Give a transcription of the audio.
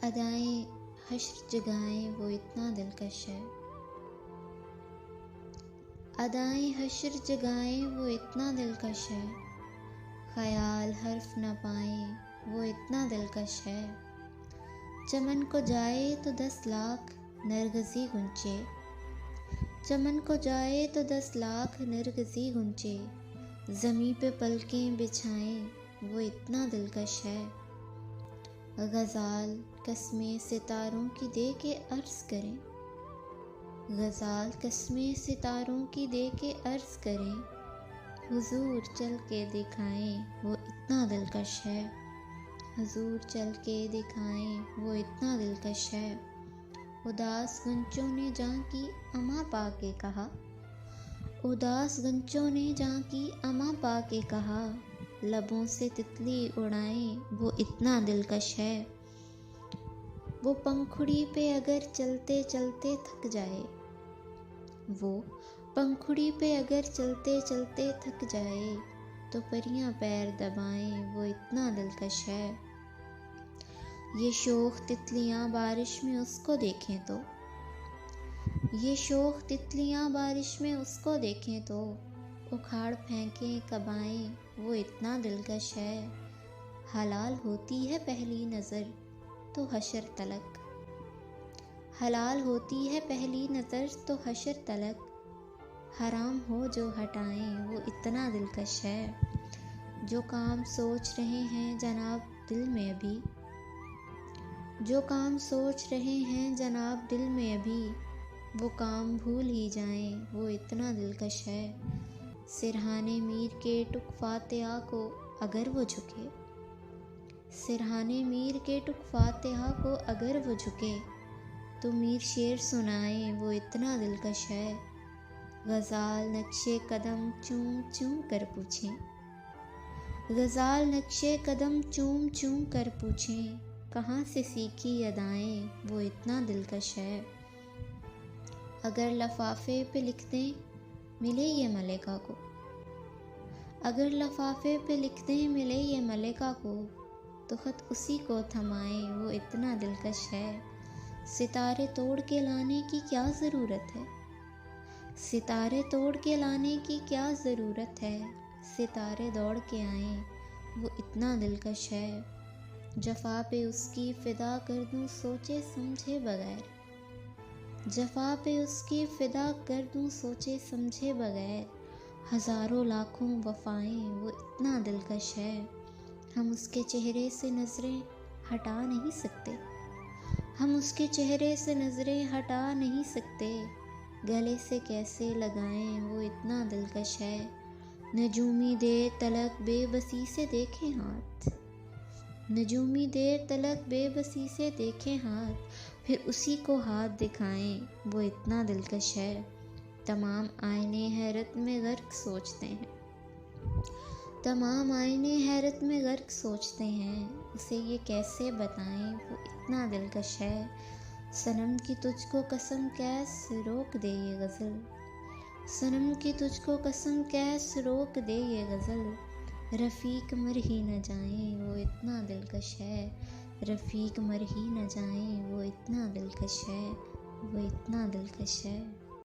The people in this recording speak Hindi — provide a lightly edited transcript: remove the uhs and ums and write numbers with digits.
अदाएं हश्र जगाएं वो इतना दिलकश है। अदाएं हश्र जगाएं वो इतना दिलकश है। ख्याल हर्फ न पाएं वो इतना दिलकश है। चमन को जाए तो 10 लाख नरगसी गुंचे। चमन को जाए तो 10 लाख नरगसी गुंचे। ज़मीं पे पलकें बिछाएं वो इतना दिलकश है। गज़ाल कस्में सितारों की दे के अर्ज़ करें। गज़ाल कस्में सितारों की दे के अर्ज़ करें। हुजूर चल के दिखाएं वो इतना दिलकश है। हुजूर चल के दिखाएं वो इतना दिलकश है। उदास गंचों ने जां की अमा पा के कहा। उदास गंचों ने जां की अमा पा के कहा। लबों से तितली उड़ाएं वो इतना दिलकश है। वो पंखुड़ी पे अगर चलते चलते थक जाए। वो पंखुड़ी पे अगर चलते चलते थक जाए तो परियां पैर दबाएं वो इतना दिलकश है। ये शोख तितलियां बारिश में उसको देखें तो। ये शोख तितलियां बारिश में उसको देखें तो उखाड़ फेंकें कबाएं वो इतना दिलकश है। हलाल होती है पहली नज़र तो हशर तलक। हलाल होती है पहली नज़र तो हशर तलक। हराम हो जो हटाएं वो इतना दिलकश है। जो काम सोच रहे हैं जनाब दिल में अभी। जो काम सोच रहे हैं जनाब दिल में अभी वो काम भूल ही जाएं वो इतना दिलकश है। सिरहाने मीर के टुक फातिहा को अगर वो झुके। सिरहाने मीर के टुक फातिहा को अगर वो झुके तो मीर शेर सुनाए वो इतना दिलकश है। गज़ाल नक्शे कदम चूम चूम कर पूछें। गज़ाल नक्शे कदम चूम चूम कर पूछें कहाँ से सीखी अदाएं वो इतना दिलकश है। अगर लफाफे पे लिख दें मिले ये मलिका को। अगर लफाफे पे लिख दें मिले ये मलिका को तो ख़त उसी को थमाएं वो इतना दिलकश है। सितारे तोड़ के लाने की क्या ज़रूरत है। सितारे तोड़ के लाने की क्या ज़रूरत है। सितारे दौड़ के आएं वो इतना दिलकश है। जफ़ा पे उसकी फ़िदा कर दूं सोचे समझे बगैर। जफ़ा पे उसकी फ़िदा कर दूं सोचे समझे बगैर। हज़ारों लाखों वफ़ाएं वो इतना दिलकश है। हम उसके चेहरे से नज़रें हटा नहीं सकते। हम उसके चेहरे से नज़रें हटा नहीं सकते। गले से कैसे लगाएं वो इतना दिलकश है। नजूमी देर तलक बेबसी से देखें हाथ। नजूमी देर तलक बेबसी से देखें हाथ फिर उसी को हाथ दिखाएं वो इतना दिलकश है। तमाम आईने हैरत में गर्क सोचते हैं। तमाम आईने हैरत में गर्क सोचते हैं उसे ये कैसे बताएं वो इतना दिलकश है। सनम की तुझको कसम कैसे रोक दे ये गज़ल। सनम की तुझको कसम कैसे रोक दे ये गज़ल। रफ़ीक मर ही न जाएं वो इतना दिलकश है। रफ़ीक मर ही न जाएं वो इतना दिलकश है। वो इतना दिलकश है।